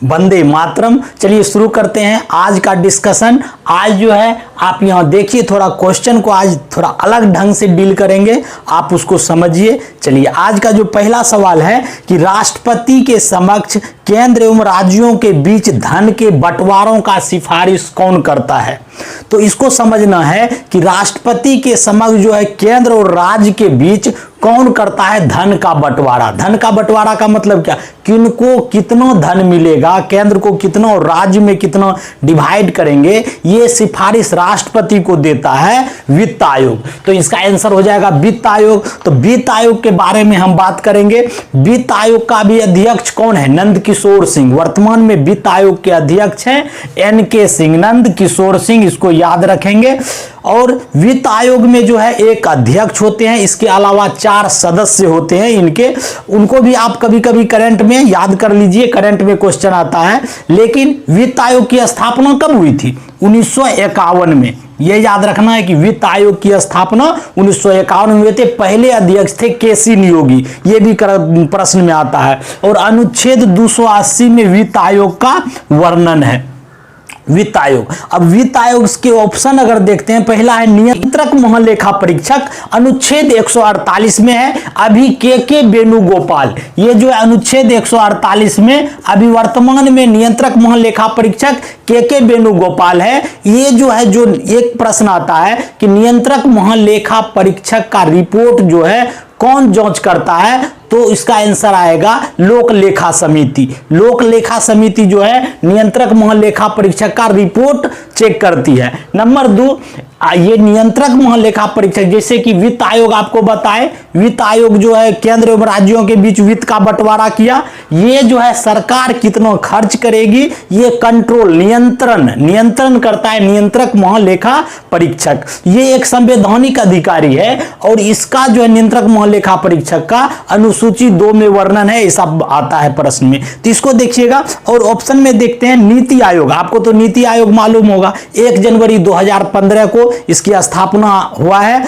वंदे मातरम। चलिए शुरू करते हैं आज का डिस्कशन। आज जो है आप यहाँ देखिए, थोड़ा क्वेश्चन को आज थोड़ा अलग ढंग से डील करेंगे, आप उसको समझिए। चलिए आज का जो पहला सवाल है कि राष्ट्रपति के समक्ष केंद्र एवं राज्यों के बीच धन के बंटवारों का सिफारिश कौन करता है। तो इसको समझना है कि राष्ट्रपति के समक्ष जो है केंद्र और राज्य के बीच कौन करता है धन का बंटवारा। धन का बंटवारा का मतलब क्या, किनको कितना धन मिलेगा, केंद्र को कितना और राज्य में कितना डिवाइड करेंगे, ये सिफारिश राष्ट्रपति को देता है वित्त आयोग। तो इसका आंसर हो जाएगा वित्त आयोग। तो वित्त आयोग के बारे में हम बात करेंगे। वित्त आयोग का भी अध्यक्ष कौन है, नंद किशोर सिंह। वर्तमान में वित्त आयोग के अध्यक्ष हैं NK सिंह, नंद किशोर सिंह, इसको याद रखेंगे। और वित्त आयोग में जो है एक अध्यक्ष होते हैं, इसके अलावा 4 सदस्य होते हैं इनके, उनको भी आप कभी कभी करंट में याद कर लीजिए, करंट में क्वेश्चन आता है। लेकिन वित्त आयोग की स्थापना कब हुई थी, 1951 में। यह याद रखना है कि वित्त आयोग की स्थापना 1951 में हुए थे। पहले अध्यक्ष थे KC नियोगी, यह भी प्रश्न में आता है। और अनुच्छेद 280 में वित्त आयोग का वर्णन है। वित्त आयोग, अब वित्त आयोग के ऑप्शन अगर देखते हैं, पहला है नियंत्रक महालेखा परीक्षक, अनुच्छेद 148 में है। अभी KK वेणुगोपाल, ये जो है अनुच्छेद 148 में अभी वर्तमान में नियंत्रक महालेखा परीक्षक KK वेणुगोपाल है। ये जो है, जो एक प्रश्न आता है कि नियंत्रक महालेखा परीक्षक का रिपोर्ट जो है कौन जांच करता है, तो इसका आंसर आएगा लोक लेखा समिति। लोक लेखा समिति जो है नियंत्रक महालेखा परीक्षक का रिपोर्ट चेक करती है। नंबर 2, ये नियंत्रक महालेखा परीक्षक, जैसे कि वित्त आयोग आपको बताए, वित्त आयोग जो है केंद्र एवं राज्यों के बीच वित्त का बंटवारा किया। ये जो है सरकार कितना खर्च करेगी, ये कंट्रोल नियंत्रण करता है नियंत्रक महालेखा परीक्षक। ये एक संवैधानिक अधिकारी है और इसका जो है नियंत्रक महालेखा परीक्षक का अनुसूची 2 में वर्णन है, ऐसा आता है प्रश्न में। तो इसको देखिएगा। और ऑप्शन में देखते हैं नीति आयोग। आपको तो नीति आयोग मालूम होगा, 1 जनवरी 2015 को इसकी स्थापना हुआ है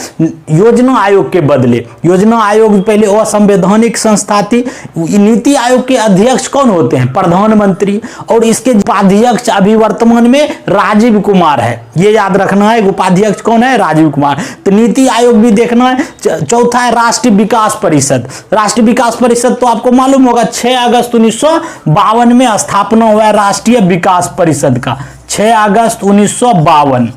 योजना आयोग के बदले। योजना आयोग पहले असंवैधानिक संस्था थी। नीति आयोग के अध्यक्ष कौन होते हैं, प्रधानमंत्री। और इसके उपाध्यक्ष अभी वर्तमान में राजीव कुमार है, ये याद रखना है। उपाध्यक्छ कौन है, राजीव कुमार। तो नीति आयोग भी देखना है। चौथा है राष्ट्रीय विकास परिषद। राष्ट्रीय विकास परिषद तो आपको मालूम होगा 6 अगस्त 1952 में स्थापना हुआ है राष्ट्रीय विकास परिषद का, 6 अगस्त 1952।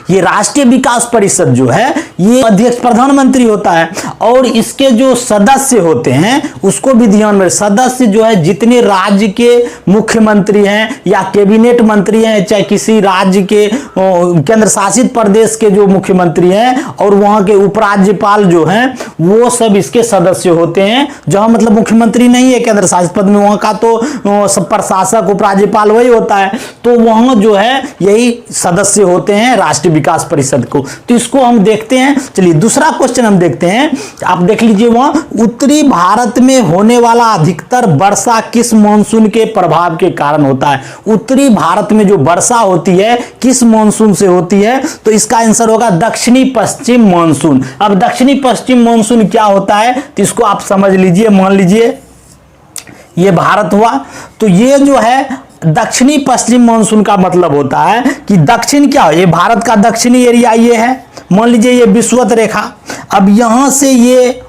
ये राष्ट्रीय विकास परिषद जो है ये अध्यक्ष प्रधानमंत्री होता है। और इसके जो सदस्य होते हैं उसको भी ध्यान में, सदस्य जो है जितने राज्य के मुख्यमंत्री हैं या कैबिनेट मंत्री हैं, चाहे किसी राज्य के केंद्र शासित प्रदेश के जो मुख्यमंत्री हैं और वहां के उपराज्यपाल जो हैं, वो सब इसके सदस्य होते हैं। जहां मतलब मुख्यमंत्री नहीं है केंद्र शासित पद में, वहां का तो प्रशासक उपराज्यपाल वही होता है। तो वहां जो है यही सदस्य होते हैं राष्ट्रीय विकास परिषद को। तो इसको हम देखते हैं। चलिए दूसरा क्वेश्चन हम देखते हैं, आप देख लीजिए। वहां उत्तरी भारत में होने वाला अधिकतर वर्षा किस मानसून के प्रभाव के कारण होता है। उत्तरी भारत में जो वर्षा होती है किस मानसून से होती है, तो इसका आंसर होगा दक्षिणी पश्चिम मानसून। अब दक्षिणी पश्चिम मानसून क्या होता है, तो इसको आप समझ लीजिए। मान लीजिए ये भारत हुआ, तो ये जो है दक्षिणी पश्चिम मानसून का मतलब होता है कि दक्षिण क्या है, ये भारत का दक्षिणी एरिया ये है। मान लीजिए ये विषुवत रेखा, अब यहां से ये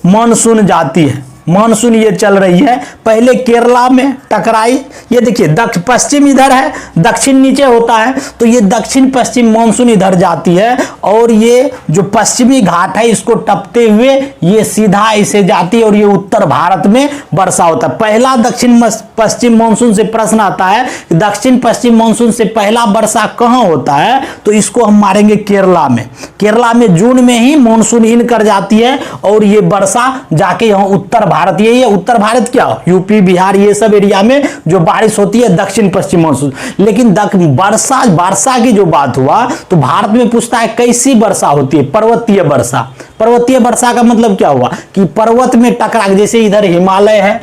मानसून जाती है, मानसून ये चल रही है, पहले केरला में टकराई। ये देखिए पश्चिम इधर है, दक्षिण नीचे होता है, तो ये दक्षिण पश्चिम मानसून इधर जाती है और ये जो पश्चिमी घाट है इसको टपते हुए ये सीधा इसे जाती है और ये उत्तर भारत में वर्षा होता है। पहला दक्षिण पश्चिम मानसून से प्रश्न आता है, दक्षिण पश्चिम मानसून से पहला वर्षा कहां होता है, तो इसको हम मारेंगे केरला में। केरला में जून में ही मानसून इन कर जाती है और ये वर्षा जाके यहाँ उत्तर भारत, यही है उत्तर भारत क्या, यूपी बिहार ये सब एरिया में जो बारिश होती है दक्षिण पश्चिम मानसून। लेकिन वर्षा की जो बात हुआ तो भारत में पूछता है कैसी वर्षा होती है, पर्वतीय वर्षा। पर्वतीय वर्षा का मतलब क्या हुआ कि पर्वत में टकरा, जैसे इधर हिमालय है,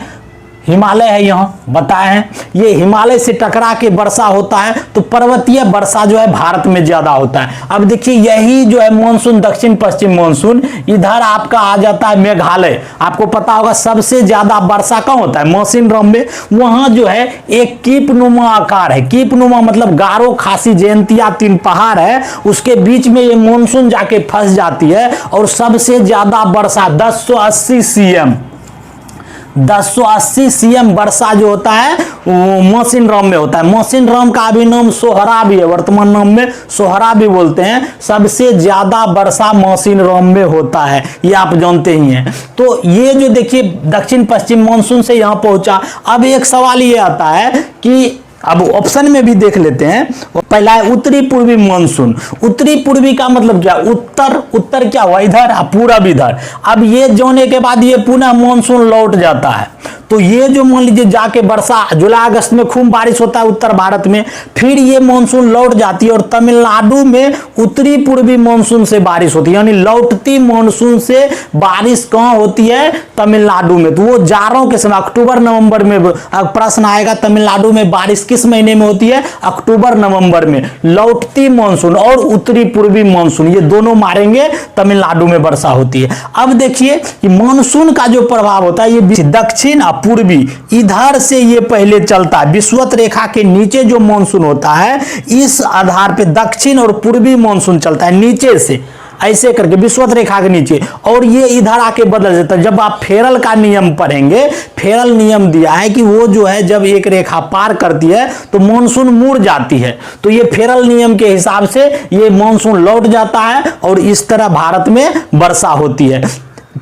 हिमालय है, यहाँ बताए हैं। ये हिमालय से टकरा के वर्षा होता है, तो पर्वतीय वर्षा जो है भारत में ज्यादा होता है। अब देखिए यही जो है मानसून, दक्षिण पश्चिम मानसून, इधर आपका आ जाता है मेघालय। आपको पता होगा सबसे ज्यादा वर्षा कहाँ होता है? मौसिनराम में। वहां जो है एक कीपनुमा आकार है। कीपनुमा मतलब गारो, खासी, जयंतिया 3 पहाड़ है, उसके बीच में ये मानसून जाके फंस जाती है और सबसे ज्यादा वर्षा 1080 सीएम 1080 सीएम वर्षा जो होता है वो मौसिनराम में होता है। मौसिनराम का अभी नाम सोहरा भी है, वर्तमान नाम में सोहरा भी बोलते हैं। सबसे ज्यादा वर्षा मौसिनराम में होता है, ये आप जानते ही हैं। तो ये जो देखिए दक्षिण पश्चिम मानसून से यहां पहुंचा। अब एक सवाल ये आता है कि अब ऑप्शन में भी देख लेते हैं। पहला है उत्तरी पूर्वी मानसून। उत्तरी पूर्वी का मतलब क्या? उत्तर, उत्तर क्या हुआ? इधर, पूरब इधर। अब ये जोने के बाद ये पुनः मानसून लौट जाता है। तो ये जो मान लीजिए जाके वर्षा जुलाई अगस्त में खूब बारिश होता है उत्तर भारत में, फिर ये मानसून लौट जाती है और तमिलनाडु में उत्तरी पूर्वी मानसून से बारिश होती है। यानी लौटती मानसून से बारिश कहां होती है? तमिलनाडु में। तो वो जाड़ों के समय अक्टूबर नवंबर में प्रश्न आएगा, तमिलनाडु में बारिश किस महीने में होती है? अक्टूबर नवंबर में। लौटती मानसून और उत्तरी पूर्वी मानसून ये दोनों मारेंगे, तमिलनाडु में वर्षा होती है। अब देखिए कि मानसून का जो प्रभाव होता है ये दक्षिण पूर्वी इधर से ये पहले चलता है। विषुवत रेखा के नीचे जो मानसून होता है इस आधार पे दक्षिण और पूर्वी मानसून चलता है, नीचे से ऐसे करके विषुवत रेखा के नीचे, और ये इधर आके बदल जाता है। जब आप फेरल का नियम पढ़ेंगे, फेरल नियम दिया है कि वो जो है जब एक रेखा पार करती है तो मानसून मुड़ जाती है। तो ये फेरल नियम के हिसाब से ये मानसून लौट जाता है और इस तरह भारत में वर्षा होती है।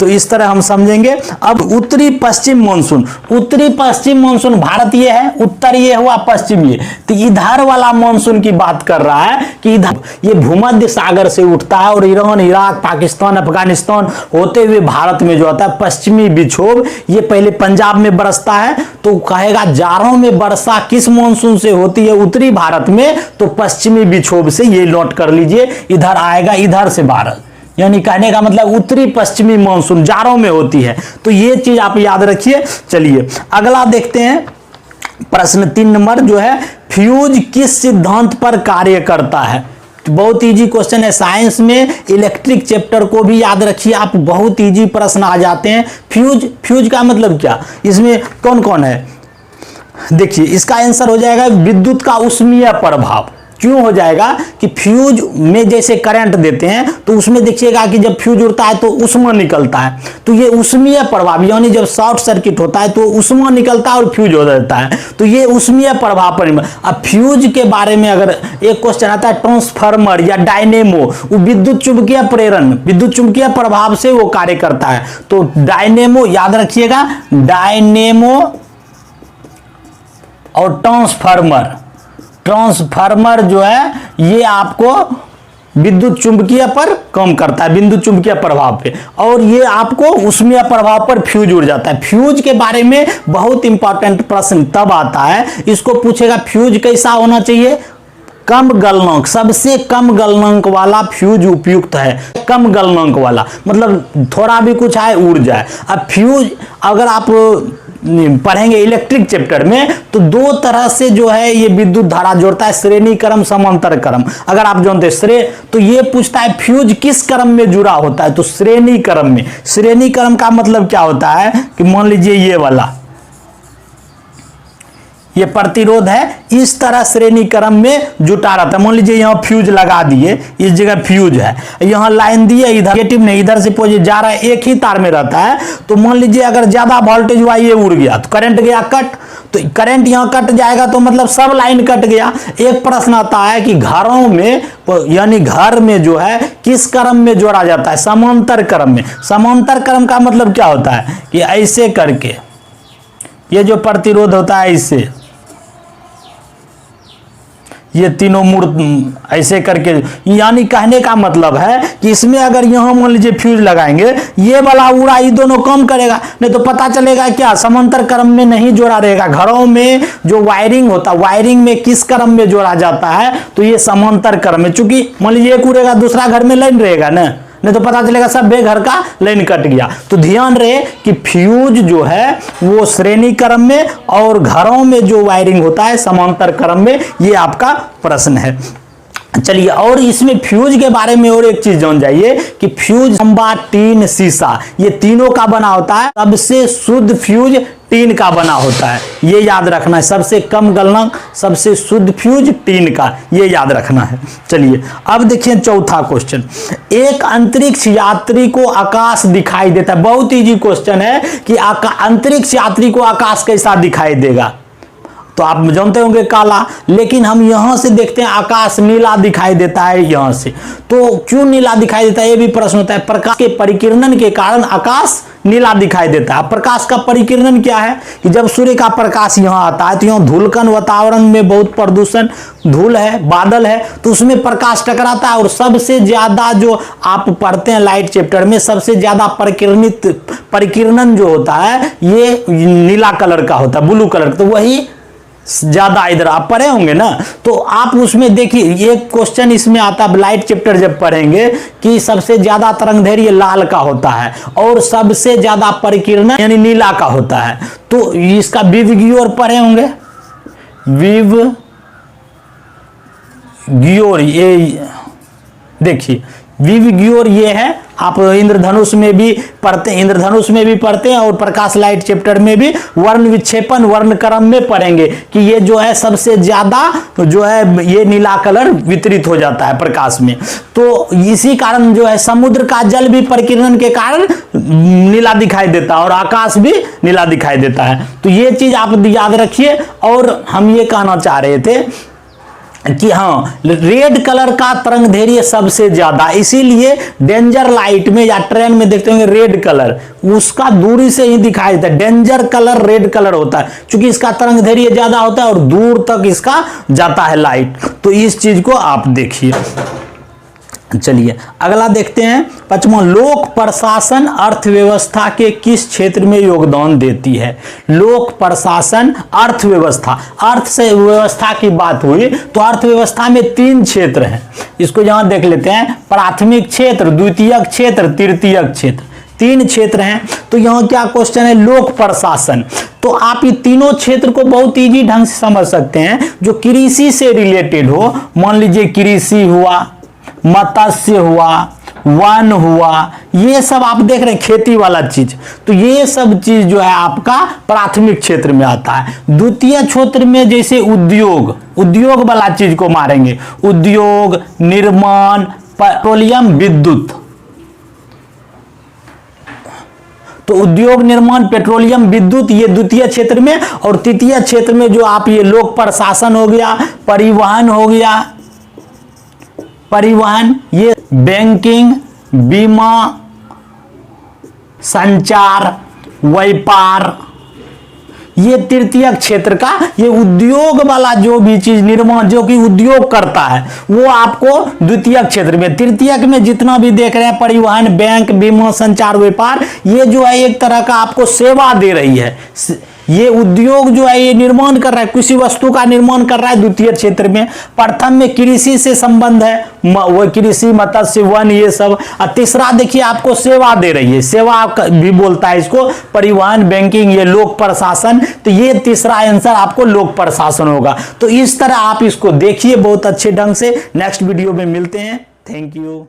तो इस तरह हम समझेंगे। अब उत्तरी पश्चिम मानसून, उत्तरी पश्चिम मानसून भारत ये है, उत्तर ये हुआ, पश्चिम ये। तो इधर वाला मानसून की बात कर रहा है कि इधर ये भूमध्य सागर से उठता है और ईरान, इराक, पाकिस्तान, अफगानिस्तान होते हुए भारत में जो आता है पश्चिमी विक्षोभ, ये पहले पंजाब में बरसता है। तो कहेगा जाड़ों में वर्षा किस मानसून से होती है? उत्तरी भारत में। तो पश्चिमी विक्षोभ से, ये नोट कर लीजिए, इधर आएगा, इधर से भारत, यानी कहने का मतलब उत्तरी पश्चिमी मानसून जाड़ों में होती है। तो ये चीज आप याद रखिए। चलिए अगला देखते हैं, प्रश्न 3 नंबर जो है, फ्यूज किस सिद्धांत पर कार्य करता है? बहुत इजी क्वेश्चन है। साइंस में इलेक्ट्रिक चैप्टर को भी याद रखिए आप, बहुत इजी प्रश्न आ जाते हैं। फ्यूज, फ्यूज का मतलब क्या? इसमें कौन कौन है? देखिए इसका आंसर हो जाएगा विद्युत का उष्मीय प्रभाव। क्यों हो जाएगा कि फ्यूज में जैसे करंट देते हैं तो उसमें देखिएगा कि जब फ्यूज उड़ता है तो उष्मा निकलता है। तो ये उष्मीय प्रभाव, यानी जब शॉर्ट सर्किट होता है तो उष्मा निकलता है और फ्यूज हो जाता है। तो ये उष्मीय प्रभाव पर। अब फ्यूज के बारे में अगर एक क्वेश्चन आता है, ट्रांसफार्मर या डायनेमो, वो विद्युत चुंबकीय प्रेरण, विद्युत चुंबकीय प्रभाव से वो कार्य करता है। तो डायनेमो याद रखिएगा, डायनेमो और ट्रांसफार्मर। ट्रांसफार्मर जो है ये आपको विद्युत चुंबकीय पर काम करता है, विद्युत चुंबकीय प्रभाव पे, और ये आपको उष्मीय प्रभाव पर फ्यूज उड़ जाता है। फ्यूज के बारे में बहुत इंपॉर्टेंट प्रश्न तब आता है, इसको पूछेगा फ्यूज कैसा होना चाहिए? कम गलनांक, सबसे कम गलनांक वाला फ्यूज उपयुक्त है। कम गलनांक वाला मतलब थोड़ा भी कुछ आए उड़ जाए। अब फ्यूज अगर आप पढ़ेंगे इलेक्ट्रिक चैप्टर में तो 2 तरह से जो है ये विद्युत धारा जोड़ता है, श्रेणी क्रम, समांतर क्रम। अगर आप जानते हैं तो ये पूछता है फ्यूज किस क्रम में जुड़ा होता है? तो श्रेणी क्रम में। श्रेणी क्रम का मतलब क्या होता है कि मान लीजिए ये वाला, ये प्रतिरोध है, इस तरह श्रेणी क्रम में जुटा रहता है। मान लीजिए यहाँ फ्यूज लगा दिए, इस जगह फ्यूज है, यहाँ लाइन दिए, इधर नेगेटिव नहीं, इधर से पॉजिटिव जा रहा है, एक ही तार में रहता है। तो मान लीजिए अगर ज्यादा वोल्टेज हुआ, ये उड़ गया तो करंट गया कट, तो करंट यहाँ कट जाएगा तो मतलब सब लाइन कट गया। एक प्रश्न आता है कि घरों में, यानी घर में जो है किस क्रम में जोड़ा जाता है? समांतर क्रम में। समांतर क्रम का मतलब क्या होता है कि ऐसे करके ये जो प्रतिरोध होता है इससे, ये तीनों मूर्त ऐसे करके, यानी कहने का मतलब है कि इसमें अगर यहां मान लीजिए फ्यूज लगाएंगे, ये वाला उड़ा, ये दोनों कम करेगा, नहीं तो पता चलेगा क्या समांतर क्रम में नहीं जोड़ा रहेगा। घरों में जो वायरिंग होता, वायरिंग में किस क्रम में जोड़ा जाता है? तो ये समांतर क्रम में। चूंकि मान लीजिए एक उड़ेगा दूसरा घर में लाइन रहेगा ना, नहीं तो पता चलेगा सब घर का लाइन कट गया। तो ध्यान रहे कि फ्यूज जो है वो श्रेणी क्रम में और घरों में जो वायरिंग होता है समांतर क्रम में, ये आपका प्रश्न है। चलिए, और इसमें फ्यूज के बारे में और एक चीज जान जाइए कि फ्यूज तांबा, टीन, शीशा, ये तीनों का बना होता है। सबसे शुद्ध फ्यूज टीन का बना होता है, ये याद रखना है। सबसे कम गलनांक, सबसे शुद्ध फ्यूज टीन का, ये याद रखना है। चलिए अब देखिए चौथा क्वेश्चन। एक अंतरिक्ष यात्री को आकाश दिखाई देता है। बहुत इजी क्वेश्चन है कि अंतरिक्ष यात्री को आकाश कैसा दिखाई देगा। तो आप जानते होंगे काला, लेकिन हम यहां से देखते हैं आकाश नीला दिखाई देता है यहां से। तो क्यों नीला दिखाई देता है, ये भी प्रश्न होता है। प्रकाश के परिकिरणन के कारण आकाश नीला दिखाई देता है। प्रकाश का परिकिरणन क्या है कि जब सूर्य का प्रकाश यहां आता है तो यहां धूलकण, वातावरण में बहुत प्रदूषण, धूल है, बादल है, तो उसमें प्रकाश टकराता है। और सबसे ज्यादा जो आप पढ़ते हैं लाइट चैप्टर में, सबसे ज्यादा परिकिरणन जो होता है ये नीला कलर का होता है, ब्लू कलर का। तो वही ज्यादा इधर आप पढ़े होंगे ना, तो आप उसमें देखिए एक क्वेश्चन इसमें आता है लाइट चैप्टर जब पढ़ेंगे कि सबसे ज्यादा तरंगदैर्घ्य लाल का होता है और सबसे ज्यादा परिकिरणन यानी नीला का होता है। तो इसका विवगियोर पढ़े होंगे, विवगियोर, ये देखिए विवगियोर ये है। आप इंद्रधनुष में भी पढ़ते हैं, इंद्रधनुष में भी पढ़ते हैं और प्रकाश लाइट चैप्टर में भी वर्ण विक्षेपण वर्ण क्रम में पढ़ेंगे कि ये जो है सबसे ज्यादा जो है ये नीला कलर वितरित हो जाता है प्रकाश में। तो इसी कारण जो है समुद्र का जल भी परिकिरणन के कारण नीला दिखाई देता है और आकाश भी नीला दिखाई देता है। तो ये चीज आप याद रखिए। और हम ये कहना चाह रहे थे कि हाँ, रेड कलर का तरंगदैर्घ्य सबसे ज्यादा, इसीलिए डेंजर लाइट में या ट्रेन में देखते होंगे रेड कलर, उसका दूरी से ही दिखाई देता है। डेंजर कलर रेड कलर होता है क्योंकि इसका तरंगदैर्घ्य ज्यादा होता है और दूर तक इसका जाता है लाइट। तो इस चीज को आप देखिए। चलिए अगला देखते हैं पांचवां। लोक प्रशासन अर्थव्यवस्था के किस क्षेत्र में योगदान देती है? लोक प्रशासन अर्थव्यवस्था, अर्थ से व्यवस्था की बात हुई तो अर्थव्यवस्था में 3 क्षेत्र हैं। इसको यहां देख लेते हैं, प्राथमिक क्षेत्र, द्वितीयक क्षेत्र, तृतीयक क्षेत्र, 3 क्षेत्र हैं। तो यहां क्या क्वेश्चन है, लोक प्रशासन। तो आप ये तीनों क्षेत्र को बहुत इजी ढंग से समझ सकते हैं। जो कृषि से रिलेटेड हो, मान लीजिए कृषि हुआ, मत्स्य हुआ, वन हुआ, ये सब आप देख रहे हैं खेती वाला चीज। तो ये सब चीज जो है आपका प्राथमिक क्षेत्र में आता है। द्वितीय क्षेत्र में जैसे उद्योग, उद्योग वाला चीज को मारेंगे, उद्योग, निर्माण, पेट्रोलियम, विद्युत। तो उद्योग, निर्माण, पेट्रोलियम, विद्युत ये द्वितीय क्षेत्र में। और तृतीय क्षेत्र में जो आप ये लोक प्रशासन हो गया, परिवहन हो गया, परिवहन, ये बैंकिंग, बीमा, संचार, व्यापार, ये तृतीय क्षेत्र का, ये उद्योग वाला जो भी चीज निर्माण जो कि उद्योग करता है वो आपको द्वितीय क्षेत्र में। तृतीयक में जितना भी देख रहे हैं परिवहन, बैंक, बीमा, संचार, व्यापार, ये जो है एक तरह का आपको सेवा दे रही है। ये उद्योग जो है ये निर्माण कर रहा है, किसी वस्तु का निर्माण कर रहा है द्वितीय क्षेत्र में। प्रथम में कृषि से संबंध है, वो कृषि, मत्स्य, वन, ये सब। और तीसरा देखिए आपको सेवा दे रही है, सेवा भी बोलता है इसको, परिवहन, बैंकिंग, ये लोक प्रशासन। तो ये तीसरा आंसर आपको लोक प्रशासन होगा। तो इस तरह आप इसको देखिए बहुत अच्छे ढंग से। नेक्स्ट वीडियो में मिलते हैं। Thank you.